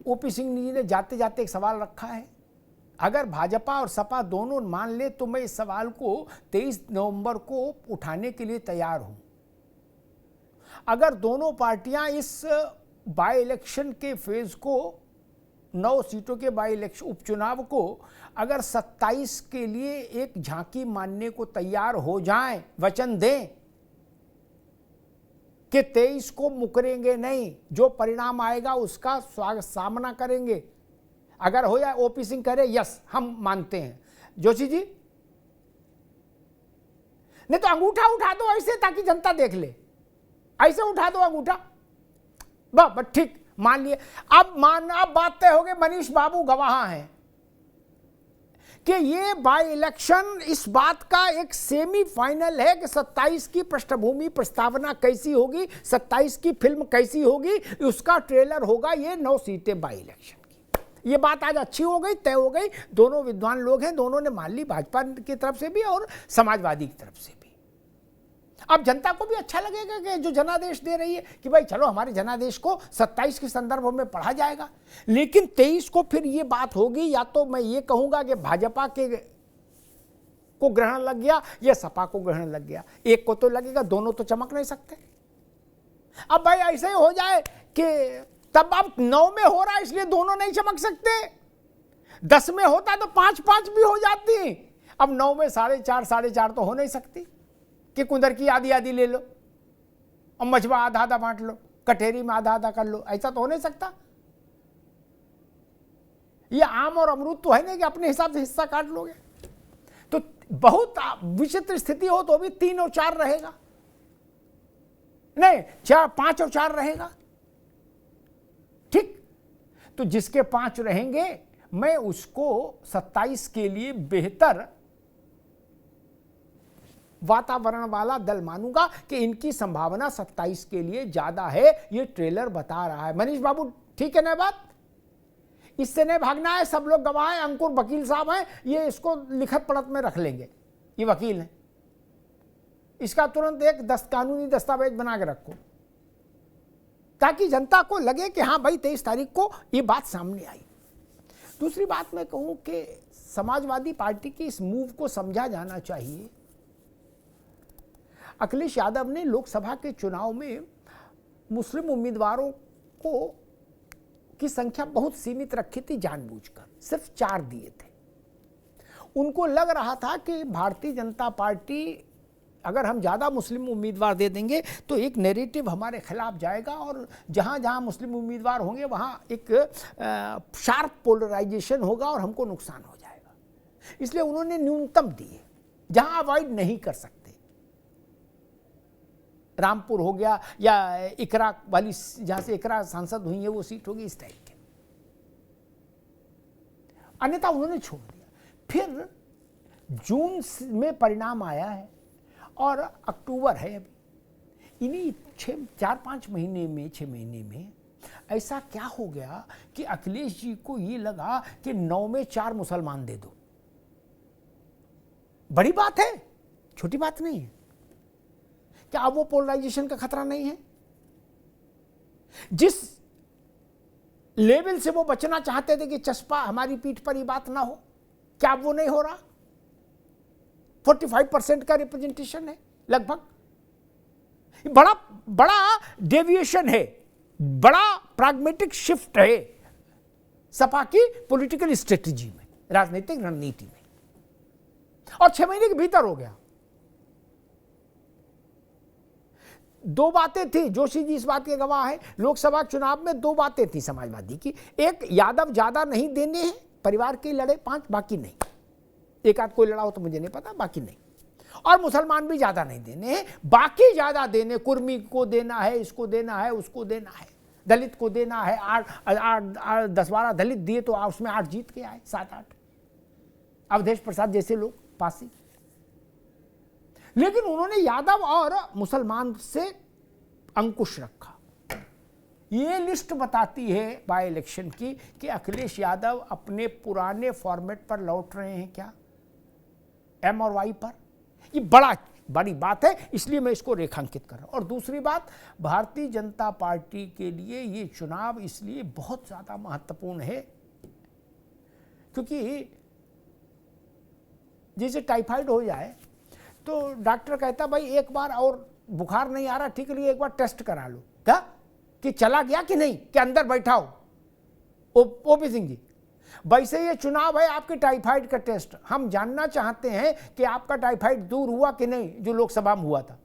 OP Singh ji ने जाते जाते एक सवाल रखा है, अगर भाजपा और सपा दोनों मान ले तो मैं इस सवाल को 23 नवंबर को उठाने के लिए तैयार हूं। अगर दोनों पार्टियां इस बाई इलेक्शन के फेज को, 9 सीटों के बाई इलेक्शन उपचुनाव को अगर 27 के लिए एक झांकी मानने को तैयार हो जाएं, वचन दें कि 23 को मुकरेंगे नहीं, जो परिणाम आएगा उसका सामना करेंगे, अगर हो जाए, ओपी सिंह करे यस हम मानते हैं, जोशी जी नहीं तो अंगूठा उठा दो ऐसे ताकि जनता देख ले, ऐसे उठा दो अंगूठा, बस ठीक मान लिए। अब बात तय हो गई, मनीष बाबू गवाह हैं कि ये बाई इलेक्शन इस बात का एक सेमी फाइनल है कि 27 की पृष्ठभूमि प्रस्तावना कैसी होगी, 27 की फिल्म कैसी होगी, उसका ट्रेलर होगा ये 9 सीटें बाई इलेक्शन की। ये बात आज अच्छी हो गई, तय हो गई, दोनों विद्वान लोग हैं, दोनों ने मान ली, भाजपा की तरफ से भी और समाजवादी की तरफ से भी। अब जनता को भी अच्छा लगेगा कि जो जनादेश दे रही है कि भाई चलो हमारे जनादेश को 27 के संदर्भ में पढ़ा जाएगा, लेकिन 23 को फिर ये बात होगी, या तो मैं ये कहूंगा कि भाजपा के को ग्रहण लग गया या सपा को ग्रहण लग गया, एक को तो लगेगा, दोनों तो चमक नहीं सकते। अब भाई ऐसे ही हो जाए कि तब अब 9 में हो रहा है इसलिए दोनों नहीं चमक सकते, 10 में होता तो 5-5 भी हो जाती, अब 9 में 4.5 तो हो नहीं सकती कि कुंदर की आधी आधी ले लो और मछुआ आधा आधा बांट लो, कटहरी में आधा आधा कर लो, ऐसा तो हो नहीं सकता। ये आम और अमरूद तो है नहीं कि अपने हिसाब से हिस्सा काट लोगे, तो बहुत विचित्र स्थिति हो तो भी 3 और 4 रहेगा, नहीं 5 और 4 रहेगा, ठीक। तो जिसके 5 रहेंगे मैं उसको 27 के लिए बेहतर वातावरण वाला दल मानूंगा कि इनकी संभावना 27 के लिए ज्यादा है, ये ट्रेलर बता रहा है। मनीष बाबू ठीक है ना बात, इससे नहीं भागना है, सब लोग गवाह हैं, अंकुर वकील साहब हैं, ये इसको लिखत पढ़त में रख लेंगे, ये वकील हैं, इसका तुरंत एक कानूनी दस्तावेज बना के रखो ताकि जनता को लगे कि हाँ भाई 23 तारीख को ये बात सामने आई। दूसरी बात मैं कहूं कि समाजवादी पार्टी की इस मूव को समझा जाना चाहिए। अखिलेश यादव ने लोकसभा के चुनाव में मुस्लिम उम्मीदवारों को की संख्या बहुत सीमित रखी थी, जानबूझकर सिर्फ 4 दिए थे। उनको लग रहा था कि भारतीय जनता पार्टी अगर हम ज़्यादा मुस्लिम उम्मीदवार दे देंगे तो एक नैरेटिव हमारे खिलाफ जाएगा और जहाँ जहाँ मुस्लिम उम्मीदवार होंगे वहाँ एक शार्प पोलराइजेशन होगा और हमको नुकसान हो जाएगा, इसलिए उन्होंने न्यूनतम दिए जहाँ अवॉइड नहीं कर सकते। रामपुर हो गया या इकरा वाली, जहाँ से इकरा सांसद हुई है वो सीट होगी, इस टाइप के, अन्यथा उन्होंने छोड़ दिया। फिर जून में परिणाम आया है और अक्टूबर है अभी, इन्हीं 4-5 महीने में, 6 महीने में ऐसा क्या हो गया कि अखिलेश जी को ये लगा कि 9 में 4 मुसलमान दे दो। बड़ी बात है, छोटी बात नहीं है। क्या अब वो पोलराइजेशन का खतरा नहीं है? जिस लेवल से वो बचना चाहते थे कि चस्पा हमारी पीठ पर ही बात ना हो, क्या अब वो नहीं हो रहा? 45% का रिप्रेजेंटेशन है लगभग, बड़ा बड़ा डेविएशन है, बड़ा प्राग्मेटिक शिफ्ट है सपा की पॉलिटिकल स्ट्रेटजी में, राजनीतिक रणनीति में, और 6 महीने के भीतर हो गया। 2 बातें थी, जोशी जी इस बात के गवाह हैं, लोकसभा चुनाव में 2 बातें थी समाजवादी की। एक, यादव ज्यादा नहीं देने हैं, परिवार के लड़े 5, बाकी नहीं, एक आध कोई लड़ा हो तो मुझे नहीं पता, बाकी नहीं, और मुसलमान भी ज्यादा नहीं देने हैं, बाकी ज्यादा देने, कुर्मी को देना है, इसको देना है, उसको देना है, दलित को देना है। 10-12 दलित दिए तो उसमें 8 जीत के आए, 7-8 अवधेश प्रसाद जैसे लोग पासी। लेकिन उन्होंने यादव और मुसलमान से अंकुश रखा। ये लिस्ट बताती है बाय इलेक्शन की कि अखिलेश यादव अपने पुराने फॉर्मेट पर लौट रहे हैं क्या, एम और वाई पर। ये बड़ा बड़ी बात है, इसलिए मैं इसको रेखांकित कर रहा हूँ। और दूसरी बात, भारतीय जनता पार्टी के लिए ये चुनाव इसलिए बहुत ज़्यादा महत्वपूर्ण है क्योंकि जैसे टाइफाइड हो जाए तो डॉक्टर कहता भाई एक बार और बुखार नहीं आ रहा ठीक है, एक बार टेस्ट करा लो, क्या कि चला गया कि नहीं, कि अंदर बैठा हो। ओपी सिंह जी, वैसे ये चुनाव है आपके टाइफाइड का टेस्ट। हम जानना चाहते हैं कि आपका टाइफाइड दूर हुआ कि नहीं, जो लोकसभा में हुआ था।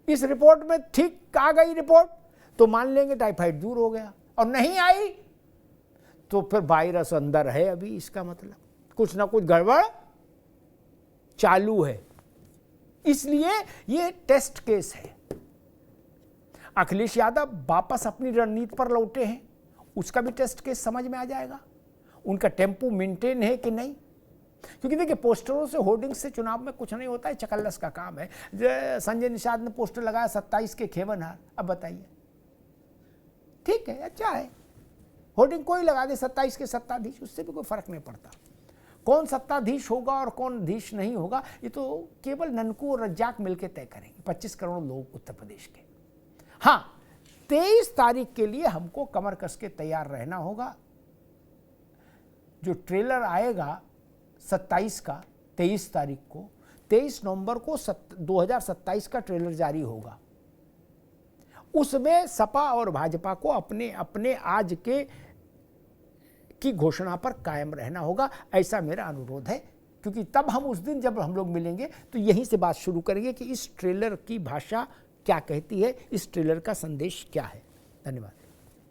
इस रिपोर्ट में ठीक आ गई रिपोर्ट तो मान लेंगे टाइफाइड दूर हो गया, और नहीं आई तो फिर वायरस अंदर है अभी, इसका मतलब कुछ ना कुछ गड़बड़ चालू है। इसलिए ये टेस्ट केस है। अखिलेश यादव वापस अपनी रणनीति पर लौटे हैं, उसका भी टेस्ट केस समझ में आ जाएगा, उनका टेम्पो मेंटेन है कि नहीं। क्योंकि देखिए पोस्टरों से, होर्डिंग से चुनाव में कुछ नहीं होता है, चकल्लस का काम है। संजय निषाद ने पोस्टर लगाया 27 के खेवनहार, अब बताइए, ठीक है अच्छा है, होर्डिंग कोई लगा दे 27 के सत्ताधीश, उससे भी कोई फर्क नहीं पड़ता। कौन सत्ताधीश होगा और कौन अधीश नहीं होगा ये तो केवल ननकू और रज्जाक मिलकर तय करेंगे, 25 करोड़ लोग उत्तर प्रदेश के। हाँ, 23 तारीख के लिए हमको कमर कस के तैयार रहना होगा। जो ट्रेलर आएगा 27 का, 23 तारीख को, 23 नवंबर को 2027 का ट्रेलर जारी होगा। उसमें सपा और भाजपा को अपने अपने आज के की घोषणा पर कायम रहना होगा, ऐसा मेरा अनुरोध है। क्योंकि तब हम उस दिन जब हम लोग मिलेंगे तो यहीं से बात शुरू करेंगे कि इस ट्रेलर की भाषा क्या कहती है, इस ट्रेलर का संदेश क्या है। धन्यवाद।